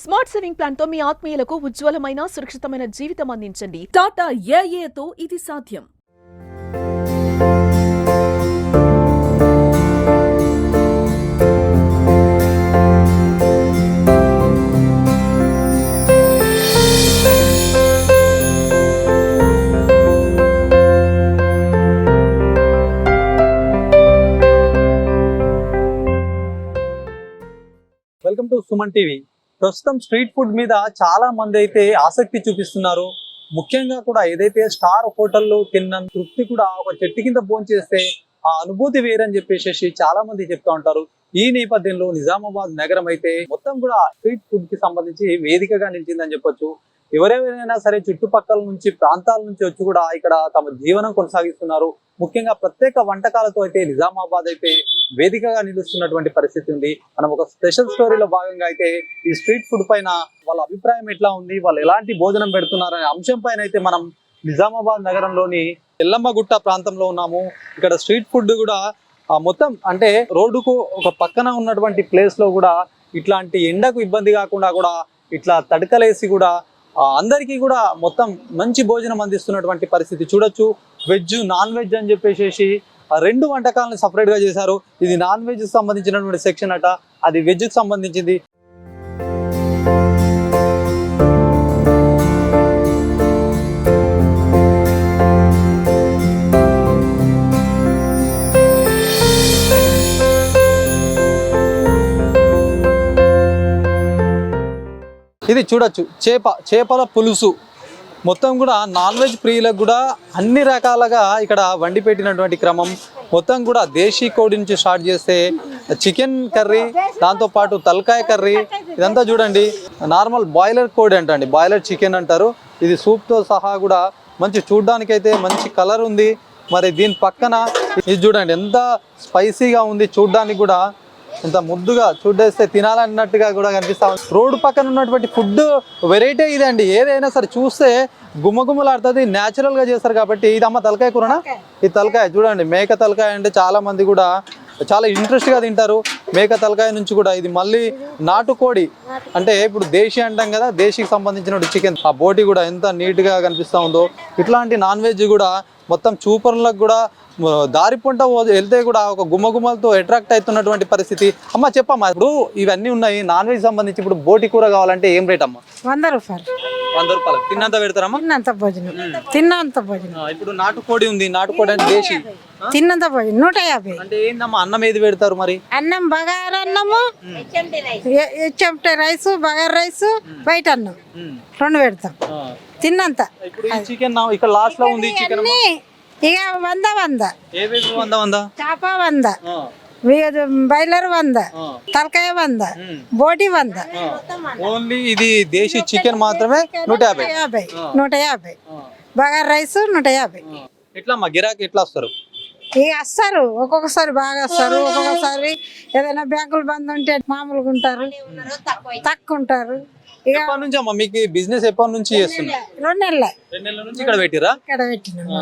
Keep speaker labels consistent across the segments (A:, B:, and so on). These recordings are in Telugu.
A: స్మార్ట్ సేవింగ్ ప్లాన్ తో మీ ఆత్మీయులకు ఉజ్వలమైన సురక్షితమైన జీవితం అందించండి. టాటా ఏఏతో ఇది సాధ్యం.
B: Welcome to Suman TV. ప్రస్తుతం స్ట్రీట్ ఫుడ్ మీద చాలా మంది అయితే ఆసక్తి చూపిస్తున్నారు. ముఖ్యంగా కూడా ఏదైతే స్టార్ హోటల్లో తిన్న తృప్తి కూడా ఒక చెట్టు కింద భోంచేస్తే ఆ అనుభూతి వేరని చెప్పేసి చాలా మంది చెప్తా ఉంటారు. ఈ నేపథ్యంలో నిజామాబాద్ నగరం అయితే మొత్తం కూడా స్ట్రీట్ ఫుడ్ కి సంబంధించి వేదికగా నిలిచిందని చెప్పొచ్చు. ఎవరెవరైనా సరే చుట్టుపక్కల నుంచి ప్రాంతాల నుంచి వచ్చి కూడా ఇక్కడ తమ జీవనం కొనసాగిస్తున్నారు. ముఖ్యంగా ప్రత్యేక వంటకాలతో అయితే నిజామాబాద్ అయితే వేదికగా నిలుస్తున్నటువంటి పరిస్థితి ఉంది. మనం ఒక స్పెషల్ స్టోరీలో భాగంగా అయితే ఈ స్ట్రీట్ ఫుడ్ పైన వాళ్ళ అభిప్రాయం ఎట్లా ఉంది, వాళ్ళు ఎలాంటి భోజనం పెడుతున్నారు అనే అంశం పైన అయితే మనం నిజామాబాద్ నగరంలోని ఎల్లమ్మగుట్ట ప్రాంతంలో ఉన్నాము. ఇక్కడ స్ట్రీట్ ఫుడ్ కూడా మొత్తం అంటే రోడ్డుకు ఒక పక్కన ఉన్నటువంటి ప్లేస్ లో కూడా ఇట్లాంటి ఎండకు ఇబ్బంది కాకుండా కూడా ఇట్లా తడకలేసి కూడా అందరికీ కూడా మొత్తం మంచి భోజనం అందిస్తున్నటువంటి పరిస్థితి చూడొచ్చు. వెజ్ నాన్ వెజ్ అని చెప్పేసి రెండు వంటకాలను సపరేట్ గా చేశారు. ఇది నాన్ వెజ్ సంబంధించినటువంటి సెక్షన్ అట, అది వెజ్ కి సంబంధించింది. ఇది చూడొచ్చు చేపల పులుసు. మొత్తం కూడా నాన్ వెజ్ ప్రియులకు కూడా అన్ని రకాలుగా ఇక్కడ వండి పెట్టినటువంటి క్రమం. మొత్తం కూడా దేశీ కోడి నుంచి స్టార్ట్ చేస్తే చికెన్ కర్రీ, దాంతోపాటు తలకాయ కర్రీ, ఇదంతా చూడండి. నార్మల్ బాయిలర్ కోడి అంటండి, బాయిలర్ చికెన్ అంటారు. ఇది సూప్తో సహా కూడా మంచి చూడ్డానికైతే మంచి కలర్ ఉంది. మరి దీని పక్కన ఇది చూడండి ఎంత స్పైసీగా ఉంది, చూడ్డానికి కూడా ఇంత ముద్దుగా చూడేస్తే తినాలన్నట్టుగా కూడా కనిపిస్తా ఉంది. రోడ్డు పక్కన ఉన్నటువంటి ఫుడ్ వెరైటీ ఇదండి. ఏదైనా సరే చూస్తే గుమ్మగుమ్మలాడుతుంది, న్యాచురల్ గా చేస్తారు కాబట్టి. ఇది అమ్మ తలకాయ కూరనా? ఈ తలకాయ చూడండి, మేక తలకాయ అంటే చాలా మంది కూడా చాలా ఇంట్రెస్ట్ గా తింటారు. మేక తలకాయ నుంచి కూడా ఇది మళ్ళీ నాటుకోడి అంటే ఇప్పుడు దేశీ అంటాం కదా, దేశీకి సంబంధించిన చికెన్. ఆ బోటి కూడా ఎంత నీట్ గా కనిపిస్తా ఉందో. ఇట్లాంటి నాన్ వెజ్ కూడా మొత్తం చూపర్లకు కూడా దారి పొంట వెళ్తే కూడా ఒక గుమ్మగుమ్మలతో అట్రాక్ట్ అవుతున్నటువంటి పరిస్థితి. అమ్మ చెప్పమ్మా, ఇప్పుడు ఇవన్నీ ఉన్నాయి నాన్ వెజ్ సంబంధించి. ఇప్పుడు బోటి కూర కావాలంటే ఏం రేట్ అమ్మా?
C: 100 రూపాయలు.
B: 100 రూపాయలు తిన్నంత పెడతారమ్మా?
C: తిన్నంత భోజనం.
B: ఇప్పుడు నాటుకోడి ఉంది, నాటుకోడి అంటే దేశీ
C: తిన్నంత భోజనం 150.
B: అంటే ఏందమ్మా అన్నం ఏది పెడతారు మరి?
C: అన్నం బగారు అన్నము, చెమట రైస్, బగారు రైస్, బయట అన్నం 2 పెడతాం తిన్నంత.
B: ఇప్పుడు ఈ చికెన్ ఇక్కడ లాస్ట్ లో ఉంది చికెన్
C: ఇక 100
B: ఏవేవి 100
C: చేప 100, బాయిలర్ 100, తలకాయ 100, బోటి 100.
B: ఓన్లీ ఇది దేశీ చికెన్ మాత్రమే
C: 150. బగారు రైస్ 150.
B: ఎట్లా మా గిరాకీ ఎట్లా వస్తారు?
C: ఇక వస్తారు, ఒక్కొక్కసారి బాగా వస్తారు, ఒక్కొక్కసారి ఏదైనా బ్యాంకులు బంద్ ఉంటే మామూలుగా ఉంటారు, తక్కువ ఉంటారు. ఇక
B: ఎప్పటి నుంచి అమ్మా మీకు బిజినెస్ ఎప్పటి నుంచి చేస్తున్నారు?
C: 2 నెలల
B: నుంచి ఇక్కడ పెట్టిరా?
C: ఇక్కడ పెట్టినాము.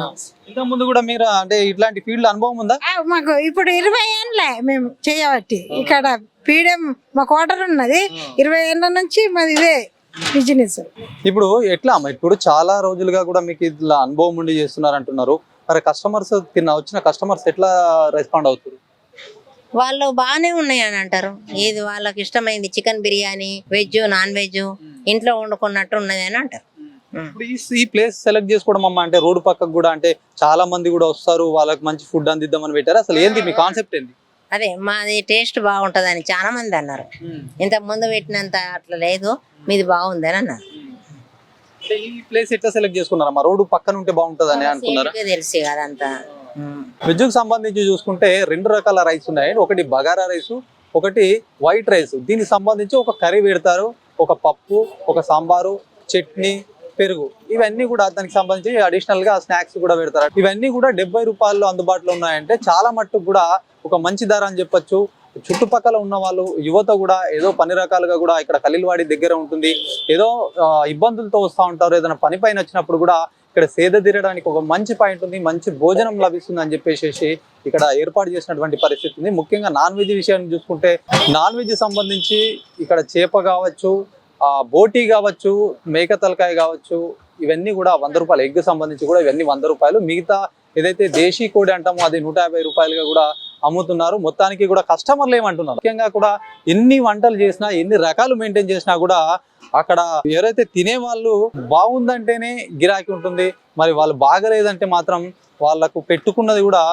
B: ఇంత ముందు కూడా మీరు అంటే ఇట్లాంటి ఫీల్డ్ అనుభవం ఉందా?
C: మాకు ఇప్పుడు 20 ఏళ్ళే మేము చేయబట్టి. ఇక్కడ పీడియం మా క్వార్టర్ ఉన్నది. 20 ఏళ్ళ నుంచి మాది ఇదే బిజినెస్.
B: ఇప్పుడు ఎట్లా అమ్మా, ఇప్పుడు చాలా రోజులుగా కూడా మీకు ఇట్లా అనుభవం ఉండి చేస్తున్నారు అంటున్నారు. మరి కస్టమర్స్ వచ్చిన కస్టమర్స్ ఎట్లా రెస్పాండ్ అవుతారు?
D: వాళ్ళు బాగానే ఉన్నాయి అని అంటారు. ఏది వాళ్ళకి ఇష్టమైంది, chicken biryani, veg non veg ఇంట్లో వండుకున్నట్టు ఉన్నది అని అంటారు.
B: ఈ ప్లేస్ సెలెక్ట్ చేసుకోవడం అమ్మా అంటే రోడ్డు పక్కకు కూడా అంటే చాలా మంది కూడా వస్తారు, వాళ్ళకి మంచి ఫుడ్ అందిద్దామని పెట్టారు. అసలు ఏంది మీ కాన్సెప్ట్ ఏంది?
D: అదే మాది టేస్ట్ బాగుంటదని చాలా మంది అన్నారు. ఇంత ముందు పెట్టినంత అట్లా లేదు, మీది బాగుంది అని అన్నారు.
B: ఈ ప్లేస్ ఎట్లా సెలెక్ట్ చేసుకున్నారమ్మా? రోడ్డు పక్కన ఉంటే బాగుంటది అని అనుకున్నారా?
D: తెలిసి కదంతా.
B: వెజ్ కు సంబంధించి చూసుకుంటే 2 రకాల రైస్ ఉన్నాయి. ఒకటి బగారా రైస్, ఒకటి వైట్ రైస్. దీనికి సంబంధించి ఒక కర్రీ పెడతారు, ఒక పప్పు, ఒక సాంబారు, చట్నీ, పెరుగు. ఇవన్నీ కూడా దానికి సంబంధించి అడిషనల్ గా స్నాక్స్ కూడా పెడతారు. ఇవన్నీ కూడా 70 రూపాయల్లో అందుబాటులో ఉన్నాయంటే చాలా మట్టుకు కూడా ఒక మంచి ధర అని చెప్పొచ్చు. చుట్టుపక్కల ఉన్న వాళ్ళు యువత కూడా ఏదో పని రకాలుగా కూడా ఇక్కడ ఖలీల్వాడి దగ్గర ఉంటుంది, ఏదో ఇబ్బందులతో వస్తూ ఉంటారు. ఏదైనా పని పైన వచ్చినప్పుడు కూడా ఇక్కడ సేద తీరడానికి ఒక మంచి పాయింట్ ఉంది, మంచి భోజనం లభిస్తుంది అని చెప్పేసి ఇక్కడ ఏర్పాటు చేసినటువంటి పరిస్థితి ఉంది. ముఖ్యంగా నాన్ వెజ్ విషయాన్ని చూసుకుంటే నాన్ వెజ్ సంబంధించి ఇక్కడ చేప కావచ్చు, బోటీ కావచ్చు, మేక తలకాయ కావచ్చు, ఇవన్నీ కూడా 100 రూపాయలు. ఎగ్ సంబంధించి కూడా ఇవన్నీ 100 రూపాయలు. మిగతా ఏదైతే దేశీ కోడి అంటామో అది 150 రూపాయలుగా కూడా అమ్ముతున్నారు. మొత్తానికి కూడా కస్టమర్లు ఏమంటున్నారు, ముఖ్యంగా కూడా ఎన్ని వంటలు చేసినా ఎన్ని రకాలు మెయింటైన్ చేసినా కూడా అక్కడ ఎవరైతే తినే వాళ్ళు బాగుందంటేనే గిరాకీ ఉంటుంది. మరి వాళ్ళు బాగలేదంటే మాత్రం వాళ్ళకు పెట్టుకున్నది కూడా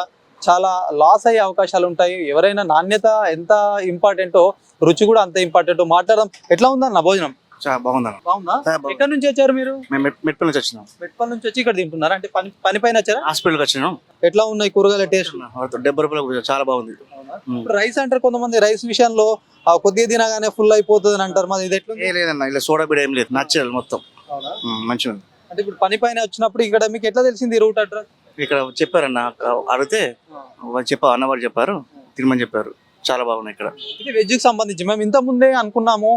B: చాలా లాస్ అయ్యే అవకాశాలు ఉంటాయి. ఎవరైనా నాణ్యత ఎంత ఇంపార్టెంటో రుచి కూడా అంత ఇంపార్టెంట్. మాట్లాడడం ఎట్లా ఉందన్న భోజనం?
E: చాలా బాగుందన్న.
B: బాగుందా?
E: చాలా బాగుంది.
B: ఎక్కడి నుంచి వచ్చారు మీరు?
E: మేము మెట్పల్లి నుంచి వచ్చినాం.
B: మెట్పల్ నుంచి వచ్చి ఇక్కడ తింటున్నారా? అంటే పని పైన వచ్చారా?
E: హాస్పిటల్కి వచ్చినాం.
B: ఎట్లా ఉన్నాయి కూరగాయల టేస్ట్?
E: 70 రూపాయలు చాలా బాగుంది.
B: ఇప్పుడు రైస్ అంటారు కొంతమంది, రైస్ విషయంలో కొద్దిగా తినగానే ఫుల్ అయిపోతుంది అని అంటారు. మరి ఇది ఎట్లా?
E: ఏ లేదన్న, ఇలా సోడా బిడ ఏం లేదు, నచ్చలేదు మొత్తం. మంచిగా ఉంది.
B: అంటే ఇప్పుడు పని పైన వచ్చినప్పుడు ఇక్కడ మీకు ఎట్లా తెలిసింది రూట్ అడ్రస్?
E: ఇక్కడ చెప్పారన్న, అడిగితే అన్నవారు చెప్పారు, తినమని చెప్పారు. చాలా బాగున్నాయి ఇక్కడ.
B: ఇది వెజ్ కి సంబంధించి మేము ఇంత ముందే అనుకున్నాము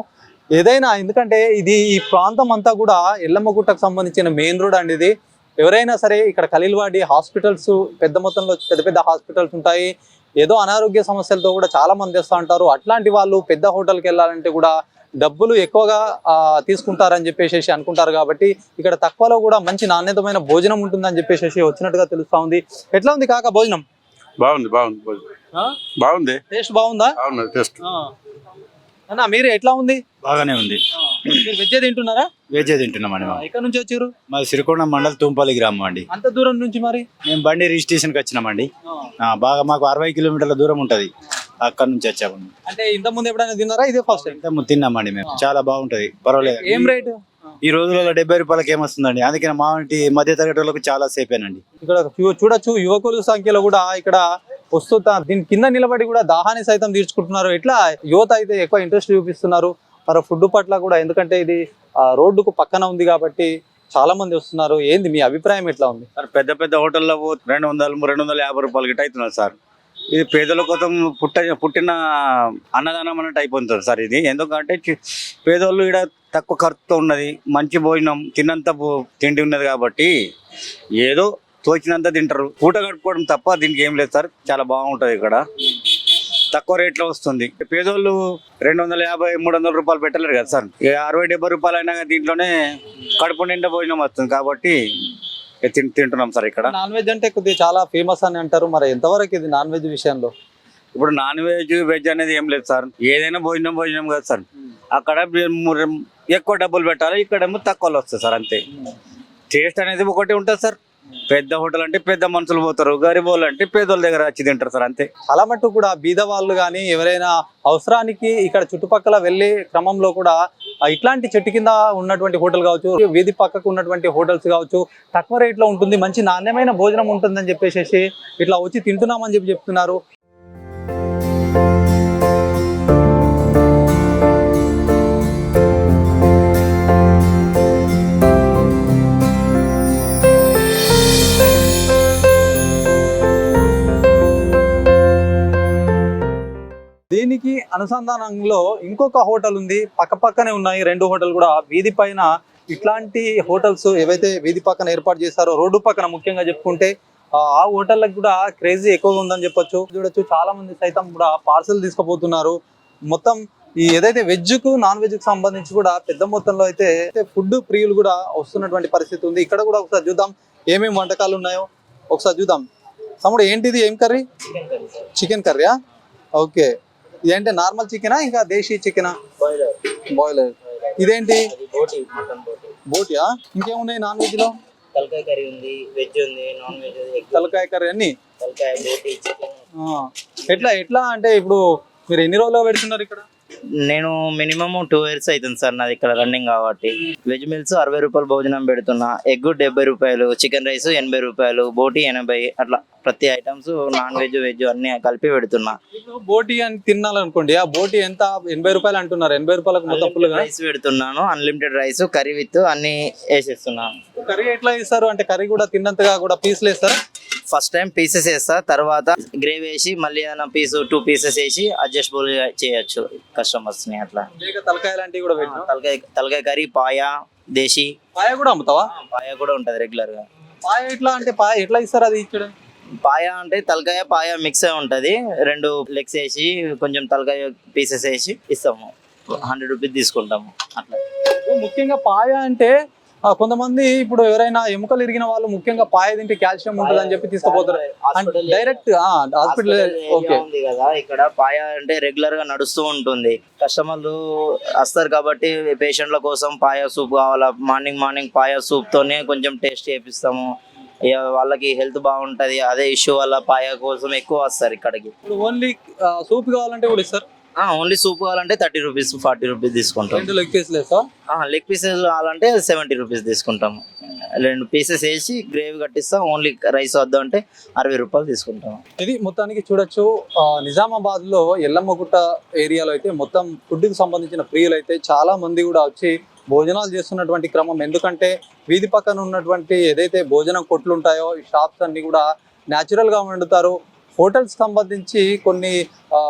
B: ఏదైనా, ఎందుకంటే ఇది ఈ ప్రాంతం అంతా కూడా ఎల్లమ్మగుట్టకు సంబంధించిన మెయిన్ రోడ్ అండి ఇది. ఎవరైనా సరే ఇక్కడ ఖలీల్వాడి హాస్పిటల్స్ పెద్ద మొత్తంలో పెద్ద పెద్ద హాస్పిటల్స్ ఉంటాయి. ఏదో అనారోగ్య సమస్యలతో కూడా చాలా మంది వస్తూ ఉంటారు. అట్లాంటి వాళ్ళు పెద్ద హోటల్కి వెళ్ళాలంటే కూడా డబ్బులు ఎక్కువగా తీసుకుంటారని చెప్పేసి అనుకుంటారు. కాబట్టి ఇక్కడ తక్కువలో కూడా మంచి నాణ్యతమైన భోజనం ఉంటుందని చెప్పేసి వచ్చినట్టుగా తెలుస్తా ఉంది. ఎట్లా ఉంది కాక భోజనం?
F: బాగుంది బాగుంది.
B: టేస్ట్ బాగుందా?
F: టేస్ట్
B: అన్న మీరు ఎట్లా ఉంది?
G: బాగానే ఉంది.
B: మీరు వెజ్ తింటున్నారా?
G: వెజ్ తింటున్నామండి.
B: ఎక్కడ నుంచి వచ్చారు?
G: మాది సిరికొండ మండల్ తుంపల్లి గ్రామం అండి.
B: అంత దూరం నుంచి మరి?
G: మేము బండి రిజిస్ట్రేషన్కి వచ్చినామండి. బాగా మాకు 60 కిలోమీటర్ల దూరం ఉంటది, అక్కడ నుంచి వచ్చాము.
B: అంటే ఇంత ముందు ఎప్పుడైనా తిన్నారా? ఇదే ఫస్ట్ టైం?
G: ఇంత తిన్నామండి మేము. చాలా బాగుంటది, పర్వాలేదు.
B: ఏం రేటు?
G: ఈ రోజులలో 70 రూపాయలకి ఏమొస్తుందండి. అందుకని మా వంటి మధ్య తరగతి వాళ్ళకి చాలా సేపేనండి.
B: ఇక్కడ చూడొచ్చు యువకుల సంఖ్యలో కూడా ఇక్కడ వస్తుంటా దీని కింద నిలబడి కూడా దాహాన్ని సైతం తీర్చుకుంటున్నారు. ఇట్లా యువత అయితే ఎక్కువ ఇంట్రెస్ట్ చూపిస్తున్నారు మరి ఫుడ్ పట్ల కూడా. ఎందుకంటే ఇది రోడ్డుకు పక్కన ఉంది కాబట్టి చాలా మంది వస్తున్నారు. ఏంది మీ అభిప్రాయం ఎట్లా ఉంది?
H: సార్ పెద్ద పెద్ద హోటల్లో 200-250 రూపాయలు గిట్ట అవుతున్నారు సార్. ఇది పేదల కోసం పుట్టిన అన్నదానం అన్నట్టు అయిపోతుంది సార్ ఇది. ఎందుకంటే పేదోళ్ళు ఇక్కడ తక్కువ ఖర్చుతో ఉన్నది, మంచి భోజనం, తిన్నంత తిండి ఉన్నది కాబట్టి ఏదో తోచినంత తింటారు. పూట కట్టుకోవడం తప్ప దీనికి ఏం లేదు సార్. చాలా బాగుంటుంది ఇక్కడ, తక్కువ రేట్లో వస్తుంది. పేదోళ్ళు 250-300 రూపాయలు పెట్టలేరు కదా సార్. 60-70 రూపాయలు అయినా దీంట్లోనే కడుపు నిండా భోజనం వస్తుంది కాబట్టి తింటున్నాం సార్. ఇక్కడ
B: నాన్ వెజ్ అంటే కొద్దిగా చాలా ఫేమస్ అని అంటారు. మరి ఎంతవరకు ఇది నాన్ వెజ్ విషయంలో?
H: ఇప్పుడు నాన్ వెజ్ వెజ్ అనేది ఏం లేదు సార్. ఏదైనా భోజనం కదా సార్. అక్కడ ఎక్కువ డబ్బులు పెట్టాలి, ఇక్కడేమో తక్కువలో వస్తుంది సార్. అంతే. టేస్ట్ అనేది ఒకటి ఉంటుంది సార్. పెద్ద హోటల్ అంటే పెద్ద మనుషులు పోతారు, గరీబ్ వాళ్ళు అంటే పేదోళ్ళ దగ్గర వచ్చి తింటారు సార్. అంతే.
B: చాలా మటుకు కూడా బీద వాళ్ళు కానీ ఎవరైనా అవసరానికి ఇక్కడ చుట్టుపక్కల వెళ్ళే క్రమంలో కూడా ఇట్లాంటి చెట్టు కింద ఉన్నటువంటి హోటల్ కావచ్చు, వీధి పక్కకు ఉన్నటువంటి హోటల్స్ కావచ్చు, తక్కువ రేట్లో ఉంటుంది, మంచి నాణ్యమైన భోజనం ఉంటుందని చెప్పేసి ఇట్లా వచ్చి తింటున్నామని చెప్తున్నారు. దీనికి అనుసంధానంలో ఇంకొక హోటల్ ఉంది, పక్కనే ఉన్నాయి 2 హోటల్ కూడా. వీధి పైన ఇట్లాంటి హోటల్స్ ఏవైతే వీధి పక్కన ఏర్పాటు చేస్తారో, రోడ్డు పక్కన ముఖ్యంగా చెప్పుకుంటే ఆ హోటళ్ళకి కూడా క్రేజీ ఎక్కువగా ఉందని చెప్పొచ్చు. చూడొచ్చు చాలా మంది సైతం కూడా పార్సల్ తీసుకుపోతున్నారు. మొత్తం ఈ ఏదైతే వెజ్ కు నాన్ వెజ్ కు సంబంధించి కూడా పెద్ద మొత్తంలో అయితే ఫుడ్ ప్రియులు కూడా వస్తున్నటువంటి పరిస్థితి ఉంది. ఇక్కడ కూడా ఒకసారి చూద్దాం ఏమేమి వంటకాలు ఉన్నాయో ఒకసారి చూద్దాం. తమ్ముడు ఏంటిది, ఏం కర్రీ? చికెన్ కర్రీయా? ఓకే. ఇదేంటి నార్మల్ చికెనా ఇంకా దేశీ చికెనా? బాయిలర్. ఇదేంటి? బోటియా? ఇంకేమున్నాయి నాన్ వెజ్ లో?
I: తలకాయ కర్రీ ఉంది, వెజ్ ఉంది, నాన్ వెజ్ ఉంది.
B: తలకాయ కర్రీ అన్ని?
I: తలకాయ, బోటి, చికెన్.
B: ఎట్లా అంటే ఇప్పుడు మీరు ఎన్ని రోజులు పెడుతున్నారు ఇక్కడ?
I: నేను మినిమం 2 years అవుతుంది సార్ నాది ఇక్కడ రన్నింగ్ కాబట్టి. వెజ్ మీల్స్ 60 రూపాయలు భోజనం పెడుతున్నా, ఎగ్ 70 రూపాయలు, చికెన్ రైస్ 80 రూపాయలు, బోటి 80, అట్లా ప్రతి ఐటమ్స్ నాన్ వెజ్ వెజ్ అన్ని కలిపి పెడుతున్నా.
B: బోటి అని తినాలనుకోండి, ఆ బోటి ఎంత? 80 రూపాయలు అంటున్నారు. 80 రూపాయలకు మొత్తం ఫుల్
I: రైస్ పెడుతున్నాను, అన్లిమిటెడ్ రైస్, కర్రీ విత్ అన్ని వేసేస్తున్నాను.
B: కర్రీ ఎట్లా ఇస్తారు? అంటే కర్రీ కూడా తిన్నంతగా కూడా పీసులు వేస్తారా?
I: ఫస్ట్ టైం పీసెస్ వేస్తా, తర్వాత గ్రేవీ వేసి మళ్ళీ ఏదైనా 2 పీసెస్ వేసి అడ్జస్టబుల్ చేయొచ్చు కస్టమర్స్ ని. అట్లా
B: తలకాయ లాంటివి కూడా పెట్టినా?
I: తలకాయ కర్రీ, పాయ, దేశీ
B: పాయ కూడా అమ్ముతావా?
I: పాయ కూడా ఉంటది రెగ్యులర్ గా.
B: పాయ ఎట్లా అంటే పాయ ఎట్లా ఇస్తారు అది ఇక్కడ?
I: పాయ అంటే తలకాయ పాయ మిక్స్ అయి ఉంటది. 2 లెగ్స్ వేసి కొంచెం తలకాయ పీసెస్ వేసి ఇస్తాము. 100 రూపీస్ తీసుకుంటాము అట్లా.
B: ముఖ్యంగా పాయ అంటే కొంతమంది ఇప్పుడు ఎవరైనా ఎముకలు ఇరిగిన వాళ్ళు ముఖ్యంగా పాయ తింటే కాల్షియం ఉంటుంది అని చెప్పి తీసుకుపోతారు డైరెక్ట్ హాస్పిటల్. ఓకే,
I: ఉంది కదా ఇక్కడ పాయ అంటే రెగ్యులర్ గా నడుస్తూ ఉంటుంది. కస్టమర్లు వస్తారు కాబట్టి పేషెంట్ల కోసం పాయ సూప్ కావాలా, మార్నింగ్ పాయ సూప్ తోనే కొంచెం టేస్ట్ చేపిస్తాము. ఇక వాళ్ళకి హెల్త్ బాగుంటది, అదే ఇష్యూ వల్ల పాయ కోసం ఎక్కువ వస్తారు ఇక్కడికి.
B: ఇప్పుడు ఓన్లీ సూప్ కావాలంటే కూడా ఇస్తారు.
I: ఓన్లీ సూప్ కావాలంటే 30 రూపీస్ 40 రూపీస్ తీసుకుంటాం.
B: రెండు లెగ్ పీస్ లేదు సార్.
I: లెగ్ పీసెస్ కావాలంటే 70 రూపీస్ తీసుకుంటాము. 2 పీసెస్ వేసి గ్రేవీ కట్టిస్తాం. ఓన్లీ రైస్ వద్దాం అంటే 60 రూపాయలు తీసుకుంటాం.
B: ఇది మొత్తానికి చూడొచ్చు నిజామాబాద్ లో ఎల్లమ్మగుట్ట ఏరియాలో అయితే మొత్తం ఫుడ్ కి సంబంధించిన ప్రియులు అయితే చాలా మంది కూడా వచ్చి భోజనాలు చేస్తున్నటువంటి క్రమం. ఎందుకంటే వీధి పక్కన ఉన్నటువంటి ఏదైతే భోజనం కొట్లు ఉంటాయో ఈ షాప్స్ అన్ని కూడా న్యాచురల్ గా వండుతారు. హోటల్స్ సంబంధించి కొన్ని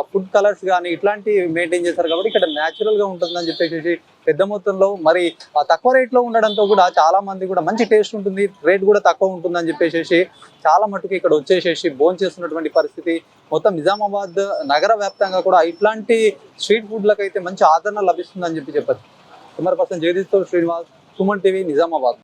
B: ఫుడ్ కలర్స్ కానీ ఇట్లాంటివి మెయింటైన్ చేస్తారు కాబట్టి ఇక్కడ న్యాచురల్ గా ఉంటుందని చెప్పేసి పెద్ద మొత్తంలో మరి తక్కువ రేట్లో ఉండడంతో కూడా చాలా మంది కూడా మంచి టేస్ట్ ఉంటుంది, రేట్ కూడా తక్కువ ఉంటుందని చెప్పేసి చాలా మటుకు ఇక్కడ వచ్చేసేసి భోజనం చేస్తున్నటువంటి పరిస్థితి. మొత్తం నిజామాబాద్ నగర వ్యాప్తంగా కూడా ఇట్లాంటి స్ట్రీట్ ఫుడ్లకు అయితే మంచి ఆదరణ లభిస్తుందని చెప్పి చెప్పచ్చు. కెమెరా పర్సన్ జగదీష్ తో శ్రీనివాస్, సుమన్ టీవీ, నిజామాబాద్.